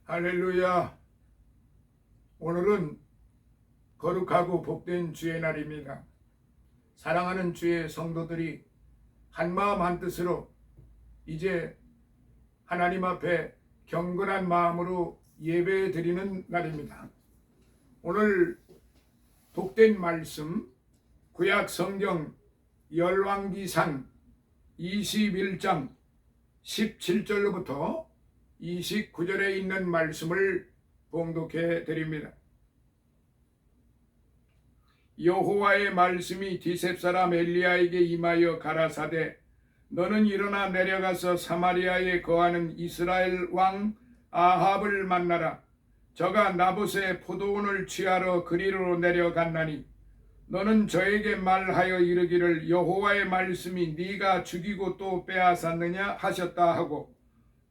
할렐루야. 오늘은 거룩하고 복된 주의 날입니다. 사랑하는 주의 성도들이 한마음 한뜻으로 이제 하나님 앞에 경건한 마음으로 예배 드리는 날입니다. 오늘 복된 말씀 구약 성경 열왕기상 21장 17절로부터 29절에 있는 말씀을 봉독해 드립니다. 여호와의 말씀이 디셉 사람 엘리야에게 임하여 가라사대 너는 일어나 내려가서 사마리아에 거하는 이스라엘 왕 아합을 만나라. 저가 나봇의 포도원을 취하러 그리로 내려갔나니 너는 저에게 말하여 이르기를 여호와의 말씀이 네가 죽이고 또 빼앗았느냐 하셨다 하고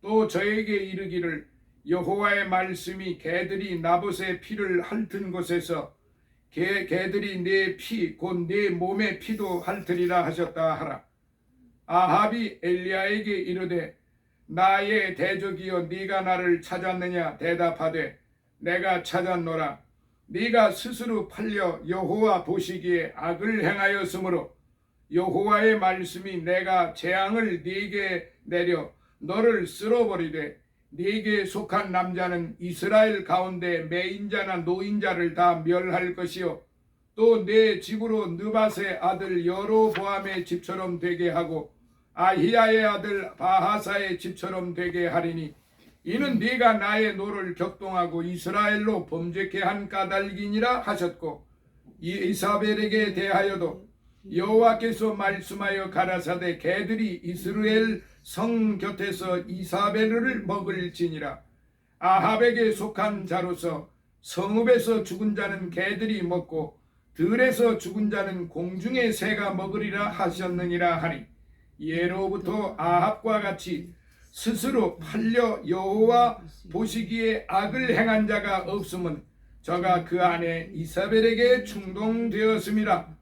또 저에게 이르기를 여호와의 말씀이 개들이 나봇의 피를 핥은 곳에서 개들이 내 피 곧 내 몸의 피도 핥으리라 하셨다 하라. 아합이 엘리야에게 이르되 나의 대적이여 네가 나를 찾았느냐 대답하되 내가 찾았노라. 네가 스스로 팔려 여호와 보시기에 악을 행하였으므로 여호와의 말씀이 내가 재앙을 네게 내려 너를 쓸어버리되 네게 속한 남자는 이스라엘 가운데 매인자나 노인자를 다 멸할 것이요 또 내 집으로 느밧의 아들 여로보암의 집처럼 되게 하고 아히야의 아들 바하사의 집처럼 되게 하리니 이는 네가 나의 노를 격동하고 이스라엘로 범죄케 한 까닭이니라 하셨고 이사벨에게 대하여도 여호와께서 말씀하여 가라사대 개들이 이스라엘 성 곁에서 이사벨을 먹을지니라. 아합에게 속한 자로서 성읍에서 죽은 자는 개들이 먹고 들에서 죽은 자는 공중의 새가 먹으리라 하셨느니라 하니 예로부터 아합과 같이 스스로 팔려 여호와 보시기에 악을 행한 자가 없음은 저가 그 안에 이사벨에게 충동되었음이라.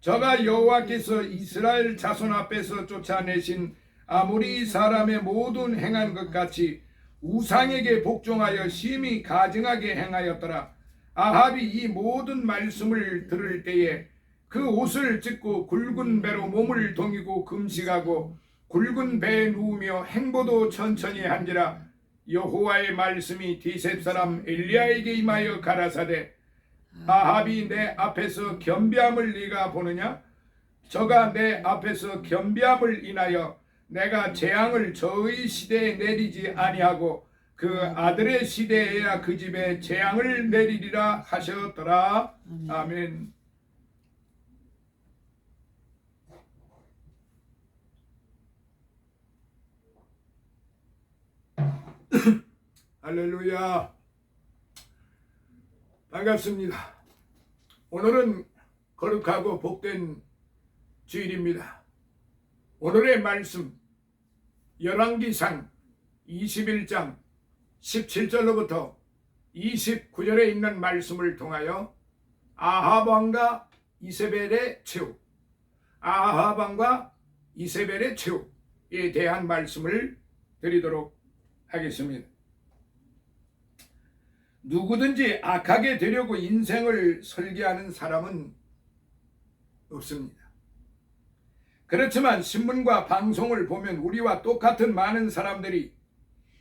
저가 여호와께서 이스라엘 자손 앞에서 쫓아내신 아모리 사람의 모든 행한 것 같이 우상에게 복종하여 심히 가증하게 행하였더라. 아합이 이 모든 말씀을 들을 때에 그 옷을 찢고 굵은 배로 몸을 동이고 금식하고 굵은 배에 누우며 행보도 천천히 한지라. 여호와의 말씀이 디셉 사람 엘리야에게 임하여 가라사대 아합이 내 앞에서 겸비함을 네가 보느냐? 저가 내 앞에서 겸비함을 인하여 내가 재앙을 저의 시대에 내리지 아니하고 그 아들의 시대에야 그 집에 재앙을 내리리라 하셨더라. 아멘. 할렐루야. 반갑습니다. 오늘은 거룩하고 복된 주일입니다. 오늘의 말씀 열왕기상 21장 17절로부터 29절에 있는 말씀을 통하여 아합 왕과 이세벨의 최후, 아합 왕과 이세벨의 최후에 대한 말씀을 드리도록 하겠습니다. 누구든지 악하게 되려고 인생을 설계하는 사람은 없습니다. 그렇지만 신문과 방송을 보면 우리와 똑같은 많은 사람들이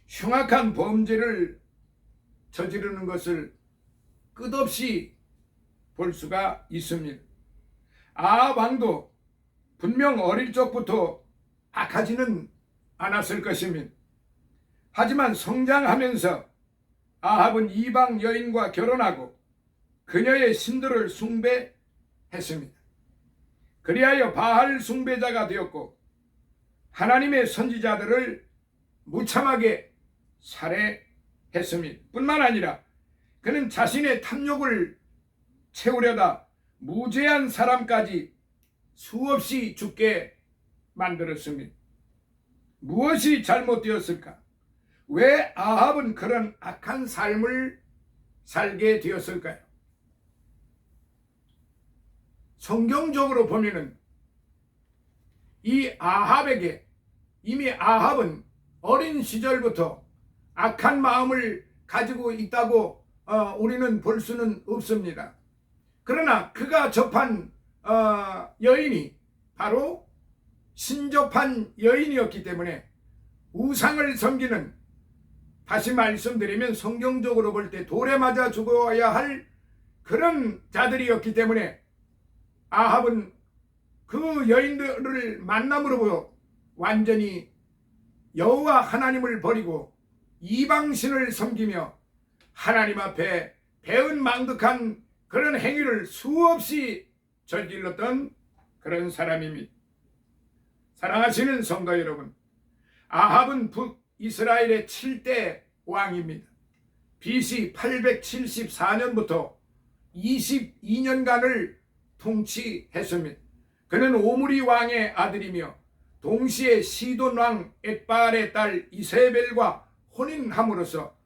흉악한 범죄를 저지르는 것을 끝없이 볼 수가 있습니다. 아합 왕도 분명 어릴 적부터 악하지는 않았을 것입니다. 하지만 성장하면서 아합은 이방 여인과 결혼하고 그녀의 신들을 숭배했습니다. 그리하여 바알 숭배자가 되었고 하나님의 선지자들을 무참하게 살해했습니다. 뿐만 아니라 그는 자신의 탐욕을 채우려다 무죄한 사람까지 수없이 죽게 만들었습니다. 무엇이 잘못되었을까? 왜 아합은 그런 악한 삶을 살게 되었을까요? 성경적으로 보면은 이 아합에게 이미 아합은 어린 시절부터 악한 마음을 가지고 있다고 우리는 볼 수는 없습니다. 그러나 그가 접한 여인이 바로 신접한 여인이었기 때문에 우상을 섬기는, 다시 말씀드리면 성경적으로 볼 때 돌에 맞아 죽어야 할 그런 자들이었기 때문에 아합은 그 여인들을 만남으로 완전히 여호와 하나님을 버리고 이방신을 섬기며 하나님 앞에 배은망덕한 그런 행위를 수없이 저질렀던 그런 사람입니다. 사랑하시는 성도 여러분, 아합은 북이스라엘의 7대 왕입니다. BC 874년부터 22년간을 통치했습니다. 그는 오므리 왕의 아들이며 동시에 시돈 왕 엣바알의 딸 이세벨과 혼인함으로써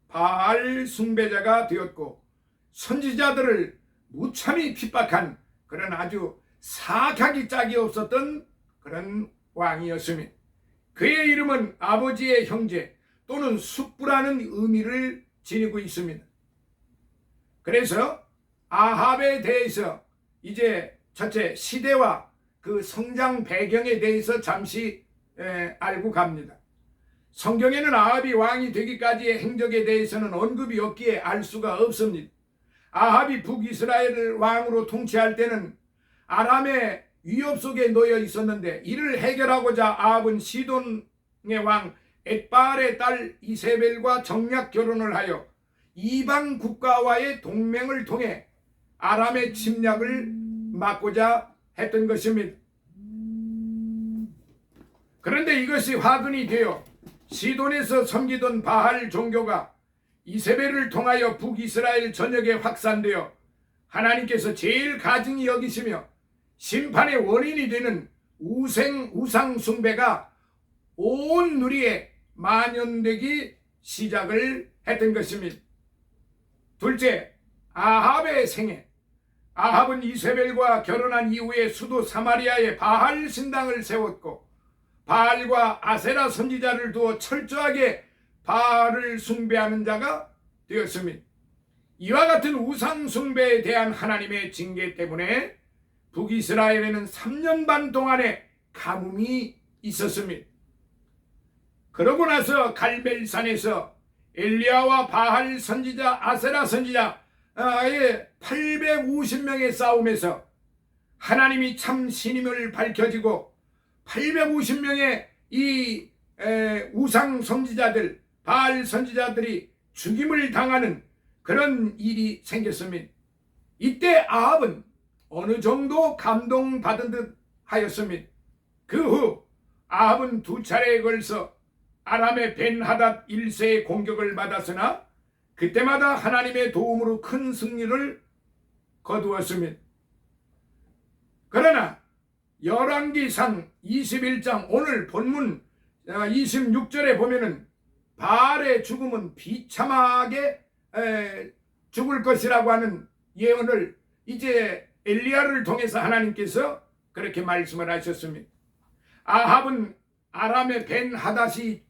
바알 숭배자가 되었고 선지자들을 무참히 핍박한 그런 아주 사악하기 짝이 없었던 그런 왕이었습니다. 그의 이름은 아버지의 형제 또는 숙부라는 의미를 지니고 있습니다. 그래서 아합에 대해서 이제 첫째 시대와 그 성장 배경에 대해서 잠시 알고 갑니다. 성경에는 아합이 왕이 되기까지의 행적에 대해서는 언급이 없기에 알 수가 없습니다. 아합이 북이스라엘을 왕으로 통치할 때는 아람의 위협 속에 놓여 있었는데 이를 해결하고자 아합은 시돈의 왕 엣바알의 딸 이세벨과 정략 결혼을 하여 이방 국가와의 동맹을 통해 아람의 침략을 막고자 했던 것입니다. 그런데 이것이 화근이 되어 시돈에서 섬기던 바알 종교가 이세벨을 통하여 북이스라엘 전역에 확산되어 하나님께서 제일 가증히 여기시며 심판의 원인이 되는 우상 숭배가 온 누리에 만연되기 시작을 했던 것입니다. 둘째, 아합의 생애. 아합은 이세벨과 결혼한 이후에 수도 사마리아에 바알 신당을 세웠고 바알과 아세라 선지자를 두어 철저하게 바알을 숭배하는 자가 되었습니다. 이와 같은 우상 숭배에 대한 하나님의 징계 때문에 북이스라엘에는 3년 반 동안의 가뭄이 있었습니다. 그러고 나서 갈멜산에서 엘리야와 바알 선지자, 아세라 선지자의 850명의 싸움에서 하나님이 참 신임을 밝혀지고 850명의 이 우상 선지자들, 바알 선지자들이 죽임을 당하는 그런 일이 생겼습니다. 이때 아합은 어느 정도 감동받은 듯 하였습니다. 그 후 아합은 2차례에 걸쳐 아람의 벤하닷 1세의 공격을 받았으나 그때마다 하나님의 도움으로 큰 승리를 거두었습니다. 그러나 열왕기상 21장 오늘 본문 26절에 보면은 바알의 죽음은 비참하게 죽을 것이라고 하는 예언을 이제 엘리야를 통해서 하나님께서 그렇게 말씀을 하셨습니다. 아합은 아람의 벤하닷이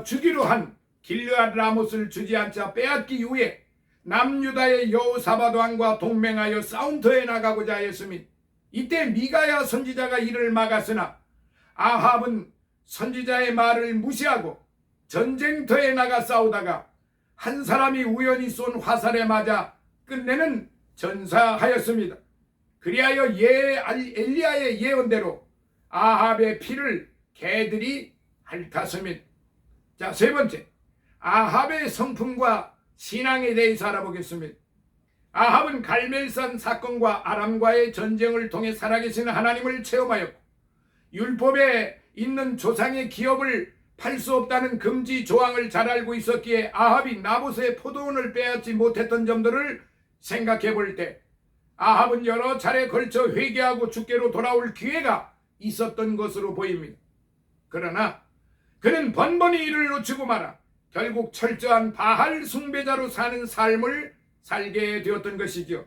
주기로 한 길르앗 라못을 주지 않자 빼앗기 이후에 남유다의 여호사밧 왕과 동맹하여 싸움터에 나가고자 하였습니다. 이때 미가야 선지자가 이를 막았으나 아합은 선지자의 말을 무시하고 전쟁터에 나가 싸우다가 한 사람이 우연히 쏜 화살에 맞아 끝내는 전사하였습니다. 그리하여 엘리야의 예언대로 아합의 피를 개들이 핥았습니다. 자, 세 번째, 아합의 성품과 신앙에 대해서 알아보겠습니다. 아합은 갈멜산 사건과 아람과의 전쟁을 통해 살아계신 하나님을 체험하였고 율법에 있는 조상의 기업을 팔 수 없다는 금지 조항을 잘 알고 있었기에 아합이 나봇의 포도원을 빼앗지 못했던 점들을 생각해 볼 때 아합은 여러 차례 걸쳐 회개하고 주께로 돌아올 기회가 있었던 것으로 보입니다. 그러나 그는 번번이 이를 놓치고 말아 결국 철저한 바알 숭배자로 사는 삶을 살게 되었던 것이죠.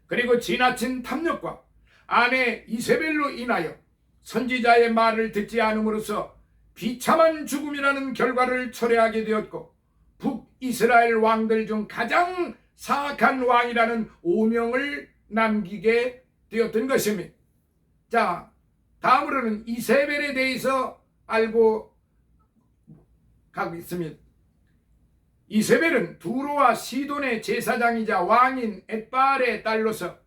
그리고 지나친 탐욕과 아내 이세벨로 인하여 선지자의 말을 듣지 않음으로써 비참한 죽음이라는 결과를 초래하게 되었고 이스라엘 왕들 중 가장 사악한 왕이라는 오명을 남기게 되었던 것입니다. 자, 다음으로는 이세벨에 대해서 알고 가고 있습니다. 이세벨은 두로와 시돈의 제사장이자 왕인 엣바알의 딸로서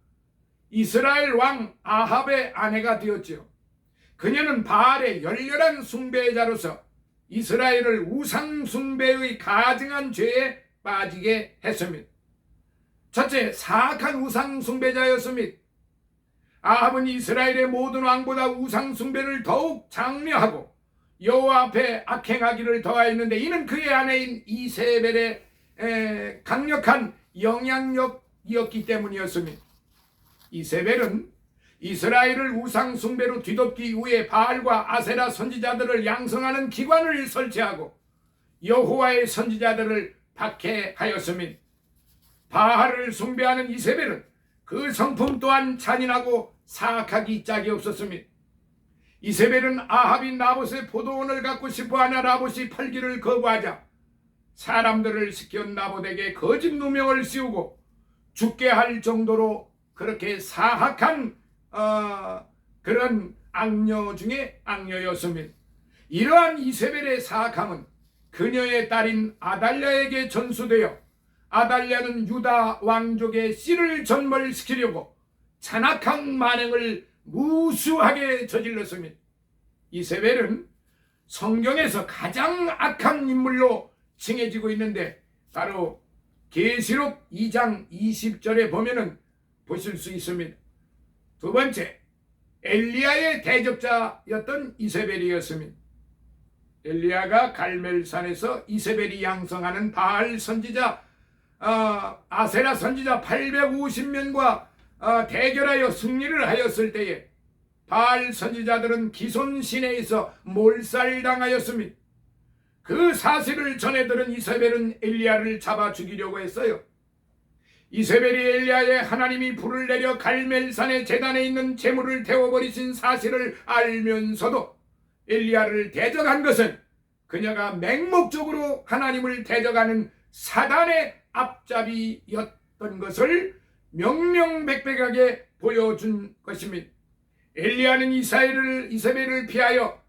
이스라엘 왕 아합의 아내가 되었지요. 그녀는 바알의 열렬한 숭배자로서 이스라엘을 우상 숭배의 가증한 죄에 빠지게 했습니다. 첫째, 사악한 우상 숭배자였습니다. 아합은 이스라엘의 모든 왕보다 우상 숭배를 더욱 장려하고 여호와 앞에 악행하기를 더하였는데, 이는 그의 아내인 이세벨의 강력한 영향력이었기 때문이었습니다. 이세벨은 이스라엘을 우상 숭배로 뒤덮기 위해 바알과 아세라 선지자들을 양성하는 기관을 설치하고 여호와의 선지자들을 박해하였습니다. 바알을 숭배하는 이세벨은 그 성품 또한 잔인하고 사악하기 짝이 없었습니다. 이세벨은 아합이 나봇의 포도원을 갖고 싶어하나 나봇이 팔기를 거부하자 사람들을 시켜 나봇에게 거짓 누명을 씌우고 죽게 할 정도로 그렇게 사악한 그런 악녀 중에 악녀였습니다. 이러한 이세벨의 사악함은 그녀의 딸인 아달랴에게 전수되어 아달랴는 유다 왕족의 씨를 전멸시키려고 잔악한 만행을 무수하게 저질렀습니다. 이세벨은 성경에서 가장 악한 인물로 칭해지고 있는데, 바로 계시록 2장 20절에 보면은 보실 수 있습니다. 두 번째, 엘리야의 대적자였던 이세벨이었습니다. 엘리야가 갈멜산에서 이세벨이 양성하는 바알 선지자 아세라 선지자 850명과 대결하여 승리를 하였을 때에 바알 선지자들은 기손 시내에서 몰살당하였습니다. 그 사실을 전해들은 이세벨은 엘리야를 잡아 죽이려고 했어요. 이세벨이 엘리야의 하나님이 불을 내려 갈멜산의 제단에 있는 제물을 태워버리신 사실을 알면서도 엘리야를 대적한 것은 그녀가 맹목적으로 하나님을 대적하는 사단의 앞잡이였던 것을 명명백백하게 보여준 것입니다. 엘리야는 이세벨을 피하여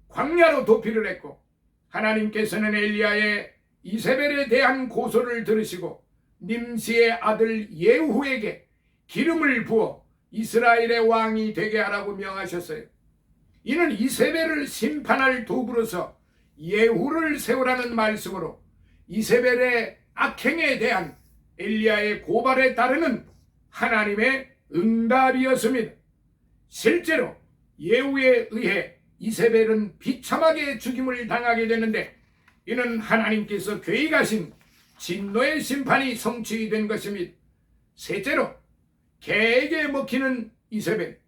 광야로 도피를 했고, 하나님께서는 엘리야의 이세벨에 대한 고소를 들으시고 님시의 아들 예후에게 기름을 부어 이스라엘의 왕이 되게 하라고 명하셨어요. 이는 이세벨을 심판할 도구로서 예후를 세우라는 말씀으로 이세벨의 악행에 대한 엘리야의 고발에 따르는 하나님의 응답이었습니다. 실제로 예후에 의해 이세벨은 비참하게 죽임을 당하게 되는데, 이는 하나님께서 계획하신 진노의 심판이 성취된 것입니다. 셋째로, 개에게 먹히는 이세벨.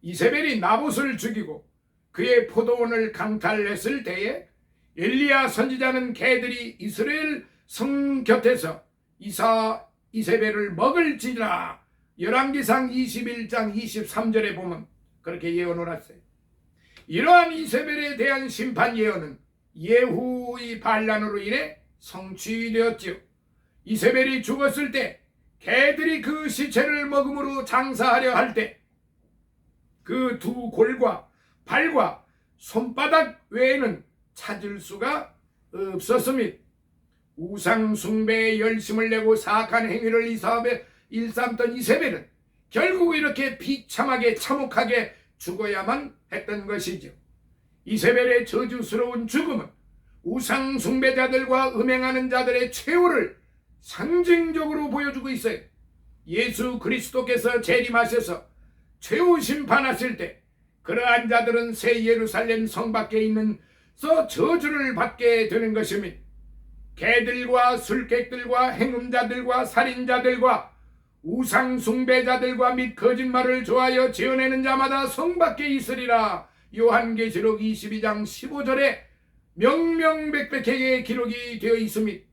이세벨이 나봇을 죽이고 그의 포도원을 강탈했을 때에 엘리야 선지자는 개들이 이스라엘 성 곁에서 이세벨을 먹을지라 열왕기상 21장 23절에 보면 그렇게 예언을 했어요. 이러한 이세벨에 대한 심판 예언은 예후의 반란으로 인해 성취되었지요. 이세벨이 죽었을 때 개들이 그 시체를 먹음으로 장사하려 할 때 그 두 골과 발과 손바닥 외에는 찾을 수가 없었습니다. 우상 숭배에 열심을 내고 사악한 행위를 일삼던 이세벨은 결국 이렇게 비참하게 참혹하게 죽어야만 했던 것이죠. 이세벨의 저주스러운 죽음은 우상 숭배자들과 음행하는 자들의 최후를 상징적으로 보여주고 있어요. 예수 그리스도께서 재림하셔서 최후 심판하실 때 그러한 자들은 새 예루살렘 성 밖에 있는 저주를 받게 되는 것입니다. 개들과 술객들과 행음자들과 살인자들과 우상 숭배자들과 및 거짓말을 좋아하여 지어내는 자마다 성 밖에 있으리라. 요한계시록 22장 15절에 명명백백하게 기록이 되어 있습니다.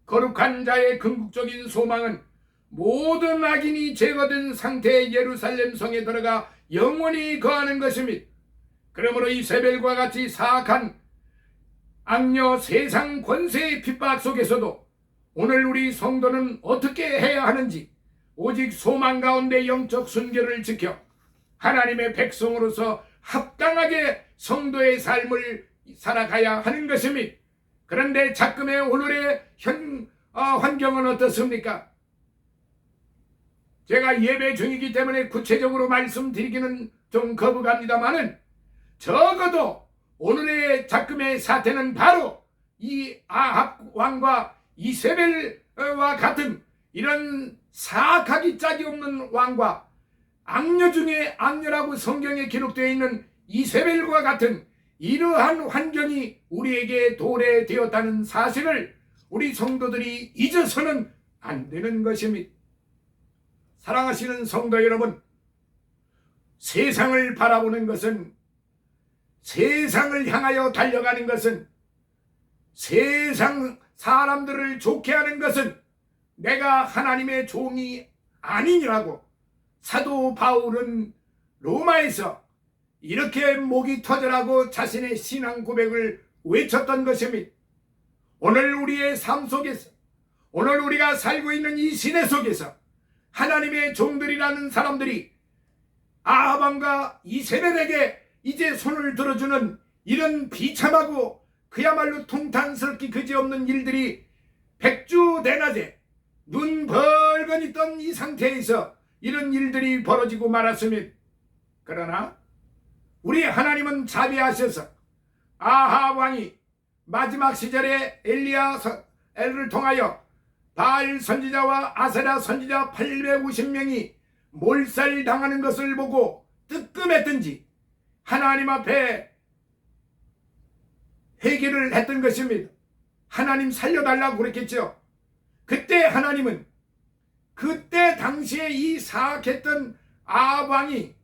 거룩한 자의 궁극적인 소망은 모든 악인이 제거된 상태의 예루살렘 성에 들어가 영원히 거하는 것입니다. 그러므로 이세벨과 같이 사악한 악녀 세상 권세의 핍박 속에서도 오늘 우리 성도는 어떻게 해야 하는지, 오직 소망 가운데 영적 순결을 지켜 하나님의 백성으로서 합당하게 성도의 삶을 살아가야 하는 것입니다. 그런데 자금의 오늘의 환경은 어떻습니까? 제가 예배 중이기 때문에 구체적으로 말씀드리기는 좀 거부갑니다만은, 적어도 오늘의 자금의 사태는 바로 이 아합 왕과 이세벨과 같은 이런 사악하기 짝이 없는 왕과 악녀 중에 악녀라고 성경에 기록되어 있는 이세벨과 같은 이러한 환경이 우리에게 도래되었다는 사실을 우리 성도들이 잊어서는 안 되는 것입니다. 사랑하시는 성도 여러분, 세상을 바라보는 것은, 세상을 향하여 달려가는 것은, 세상 사람들을 좋게 하는 것은 내가 하나님의 종이 아니냐고 사도 바울은 로마에서 이렇게 목이 터져라고 자신의 신앙 고백을 외쳤던 것입니다. 오늘 우리의 삶 속에서, 오늘 우리가 살고 있는 이 시대 속에서 하나님의 종들이라는 사람들이 아합 왕과 이세벨에게 이제 손을 들어주는 이런 비참하고 그야말로 통탄스럽기 그지없는 일들이 백주대낮에 눈 벌건 있던 이 상태에서 이런 일들이 벌어지고 말았습니다. 그러나 우리 하나님은 자비하셔서 아합 왕이 마지막 시절에 엘리야를 통하여 바알 선지자와 아세라 선지자 850명이 몰살당하는 것을 보고 뜨끔했든지 하나님 앞에 회개를 했던 것입니다. 하나님 살려달라고 그랬겠죠. 그때 하나님은 그때 당시에 이 사악했던 아합 왕이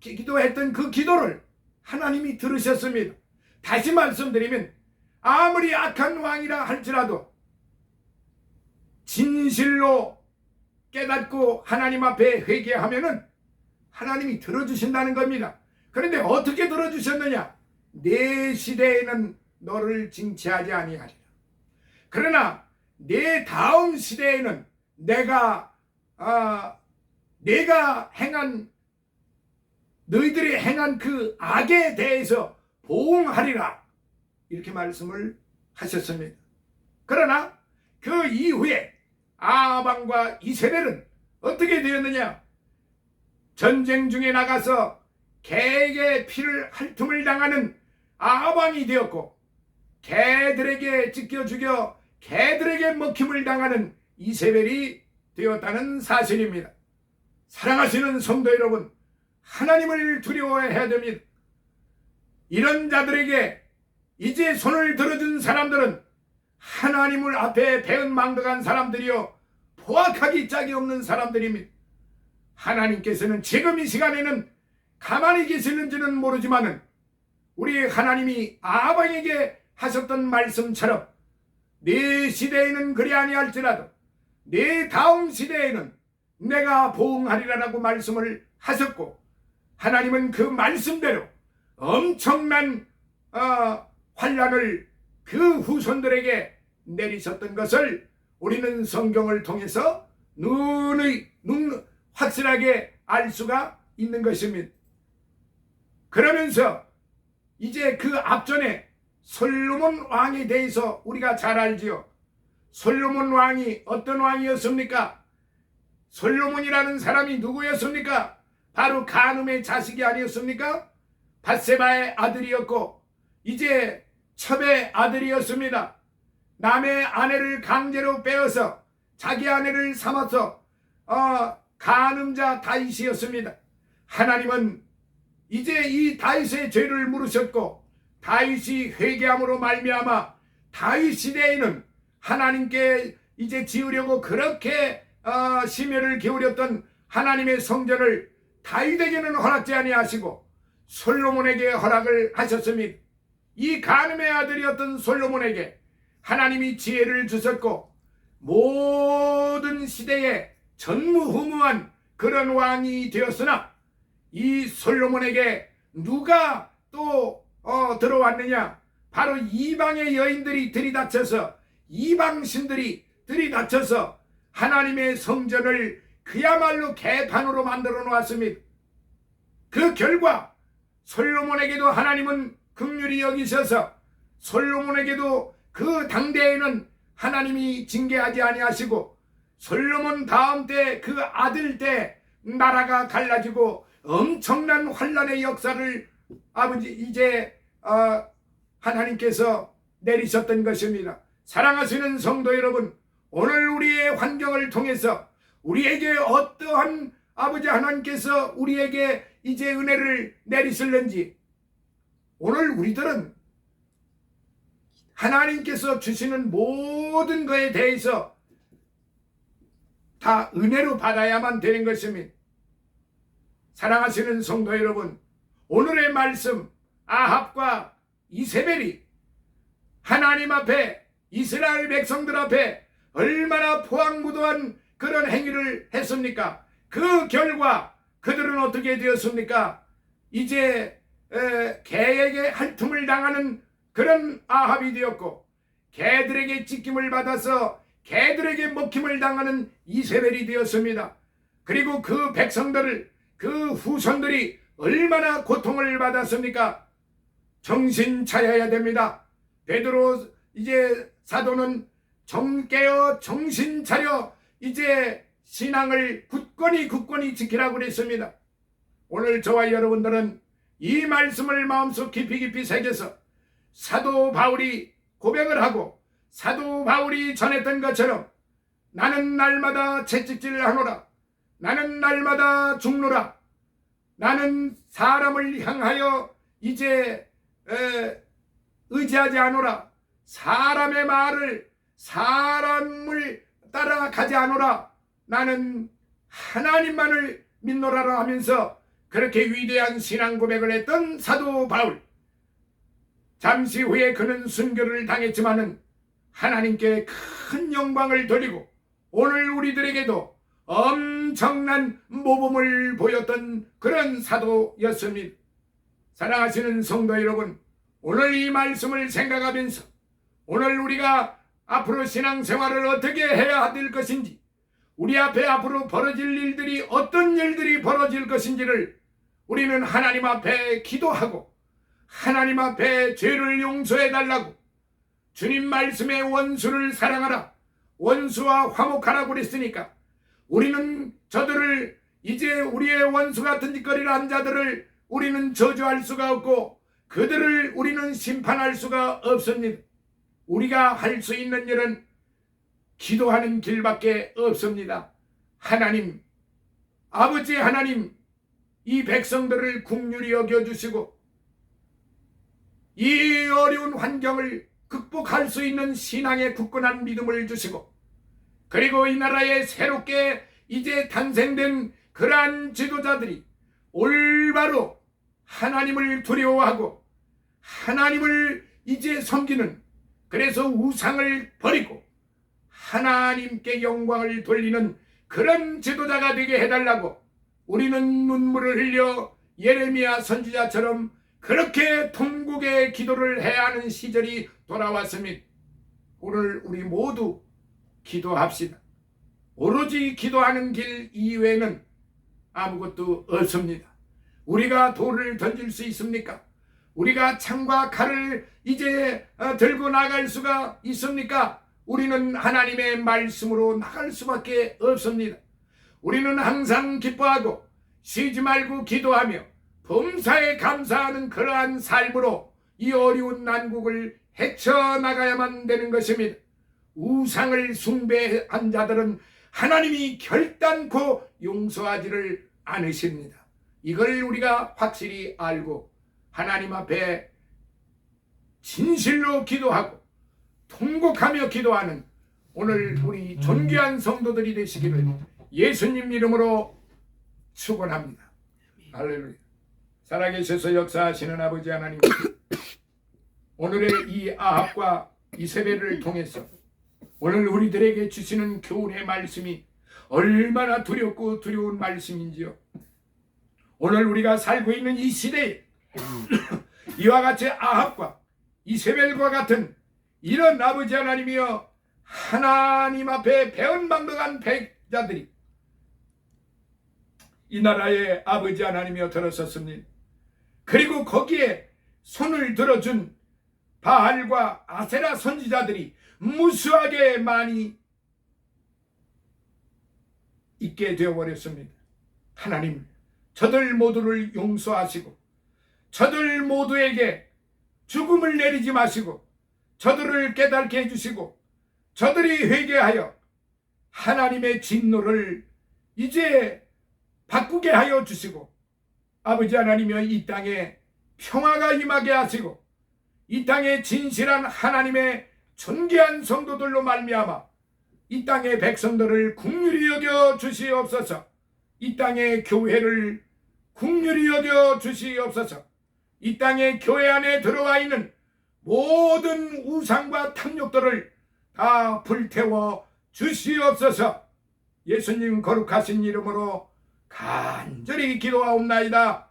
기도했던 그 기도를 하나님이 들으셨습니다. 다시 말씀드리면 아무리 악한 왕이라 할지라도 진실로 깨닫고 하나님 앞에 회개하면은 하나님이 들어주신다는 겁니다. 그런데 어떻게 들어주셨느냐? 내 시대에는 너를 징치하지 아니하리라. 그러나 내 다음 시대에는 내가 행한, 너희들이 행한 그 악에 대해서 보응하리라, 이렇게 말씀을 하셨습니다. 그러나 그 이후에 아합 왕과 이세벨은 어떻게 되었느냐? 전쟁 중에 나가서 개에게 피를 핥음을 당하는 아합 왕이 되었고, 개들에게 찢겨 죽여 개들에게 먹힘을 당하는 이세벨이 되었다는 사실입니다. 사랑하시는 성도 여러분, 하나님을 두려워해야 됩니다. 이런 자들에게 이제 손을 들어준 사람들은 하나님을 앞에 배은망덕한 사람들이요, 포악하기 짝이 없는 사람들입니다. 하나님께서는 지금 이 시간에는 가만히 계시는지는 모르지만은 우리 하나님이 아합 왕에게 하셨던 말씀처럼 내 시대에는 그리 아니할지라도 내 다음 시대에는 내가 보응하리라라고 말씀을 하셨고, 하나님은 그 말씀대로 엄청난 환난을 그 후손들에게 내리셨던 것을 우리는 성경을 통해서 확실하게 알 수가 있는 것입니다. 그러면서 이제 그 앞전에 솔로몬 왕에 대해서 우리가 잘 알지요. 솔로몬 왕이 어떤 왕이었습니까? 솔로몬이라는 사람이 누구였습니까? 바로 간음의 자식이 아니었습니까? 밧세바의 아들이었고 이제 첩의 아들이었습니다. 남의 아내를 강제로 빼어서 자기 아내를 삼아서 간음자 다윗이었습니다. 하나님은 이제 이 다윗의 죄를 물으셨고, 다윗이 회개함으로 말미암아 다윗 시대에는 하나님께 이제 지으려고 그렇게 심혈을 기울였던 하나님의 성전을 다윗에게는 허락지 아니하시고 솔로몬에게 허락을 하셨습니다. 이 간음의 아들이었던 솔로몬에게 하나님이 지혜를 주셨고, 모든 시대에 전무후무한 그런 왕이 되었으나 이 솔로몬에게 누가 또 들어왔느냐? 바로 이방의 여인들이 들이닥쳐서, 이방신들이 들이닥쳐서 하나님의 성전을 그야말로 개판으로 만들어 놓았습니다. 그 결과 솔로몬에게도 하나님은 긍휼히 여기셔서 솔로몬에게도 그 당대에는 하나님이 징계하지 아니하시고, 솔로몬 다음 때 그 아들 때 나라가 갈라지고 엄청난 환란의 역사를 아버지 이제 하나님께서 내리셨던 것입니다. 사랑하시는 성도 여러분, 오늘 우리의 환경을 통해서 우리에게 어떠한 아버지 하나님께서 우리에게 이제 은혜를 내리실는지, 오늘 우리들은 하나님께서 주시는 모든 것에 대해서 다 은혜로 받아야만 되는 것입니다. 사랑하시는 성도 여러분, 오늘의 말씀, 아합과 이세벨이 하나님 앞에, 이스라엘 백성들 앞에 얼마나 포악무도한 그런 행위를 했습니까? 그 결과 그들은 어떻게 되었습니까? 이제 개에게 핥음을 당하는 그런 아합이 되었고, 개들에게 찢김을 받아서 개들에게 먹힘을 당하는 이세벨이 되었습니다. 그리고 그 백성들을, 그 후손들이 얼마나 고통을 받았습니까? 정신 차려야 됩니다. 베드로 이제 사도는 깨어 정신 차려 이제 신앙을 굳건히 지키라고 그랬습니다. 오늘 저와 여러분들은 이 말씀을 마음속 깊이 새겨서 사도 바울이 고백을 하고 사도 바울이 전했던 것처럼 나는 날마다 채찍질 하노라, 나는 날마다 죽노라, 나는 사람을 향하여 이제 의지하지 않노라, 사람의 말을, 사람을 따라가지 않노라, 나는 하나님만을 믿노라라 하면서 그렇게 위대한 신앙 고백을 했던 사도 바울. 잠시 후에 그는 순교를 당했지만은 하나님께 큰 영광을 돌리고 오늘 우리들에게도 엄청난 모범을 보였던 그런 사도였습니다. 사랑하시는 성도 여러분, 오늘 이 말씀을 생각하면서 오늘 우리가 앞으로 신앙생활을 어떻게 해야 될 것인지, 우리 앞에 앞으로 벌어질 일들이 어떤 일들이 벌어질 것인지를 우리는 하나님 앞에 기도하고 하나님 앞에 죄를 용서해 달라고, 주님 말씀에 원수를 사랑하라, 원수와 화목하라고 그랬으니까 우리는 저들을, 이제 우리의 원수 같은 짓거리를 한 자들을 우리는 저주할 수가 없고 그들을 우리는 심판할 수가 없습니다. 우리가 할 수 있는 일은 기도하는 길밖에 없습니다. 하나님, 아버지 하나님, 이 백성들을 긍휼히 여겨주시고 이 어려운 환경을 극복할 수 있는 신앙의 굳건한 믿음을 주시고, 그리고 이 나라에 새롭게 이제 탄생된 그러한 지도자들이 올바로 하나님을 두려워하고 하나님을 이제 섬기는, 그래서 우상을 버리고 하나님께 영광을 돌리는 그런 지도자가 되게 해달라고 우리는 눈물을 흘려 예레미야 선지자처럼 그렇게 통곡의 기도를 해야 하는 시절이 돌아왔습니다. 오늘 우리 모두 기도합시다. 오로지 기도하는 길 이외에는 아무것도 없습니다. 우리가 돌을 던질 수 있습니까? 우리가 창과 칼을 이제 들고 나갈 수가 있습니까? 우리는 하나님의 말씀으로 나갈 수밖에 없습니다. 우리는 항상 기뻐하고 쉬지 말고 기도하며 범사에 감사하는 그러한 삶으로 이 어려운 난국을 헤쳐나가야만 되는 것입니다. 우상을 숭배한 자들은 하나님이 결단코 용서하지를 않으십니다. 이걸 우리가 확실히 알고 하나님 앞에 진실로 기도하고 통곡하며 기도하는 오늘 우리 존귀한 성도들이 되시기를 예수님 이름으로 축원합니다. 할렐루야. 살아계셔서 역사하시는 아버지 하나님, 오늘의 이 아합과 이세벨을 통해서 오늘 우리들에게 주시는 교훈의 말씀이 얼마나 두렵고 두려운 말씀인지요. 오늘 우리가 살고 있는 이 시대에 이와 같이 아합과 이세벨과 같은 이런 아버지 하나님이여, 하나님 앞에 배은망덕한 백자들이 이 나라의 아버지 하나님이여 들어섰습니다. 그리고 거기에 손을 들어준 바알과 아세라 선지자들이 무수하게 많이 있게 되어버렸습니다. 하나님, 저들 모두를 용서하시고 저들 모두에게 죽음을 내리지 마시고 저들을 깨닫게 해주시고 저들이 회개하여 하나님의 진노를 이제 바꾸게 하여 주시고, 아버지 하나님이여, 이 땅에 평화가 임하게 하시고 이 땅에 진실한 하나님의 존귀한 성도들로 말미암아 이 땅의 백성들을 긍휼히 여겨 주시옵소서. 이 땅의 교회를 긍휼히 여겨 주시옵소서. 이 땅의 교회 안에 들어와 있는 모든 우상과 탐욕들을 다 불태워 주시옵소서. 예수님 거룩하신 이름으로 간절히 기도하옵나이다.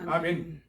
아멘.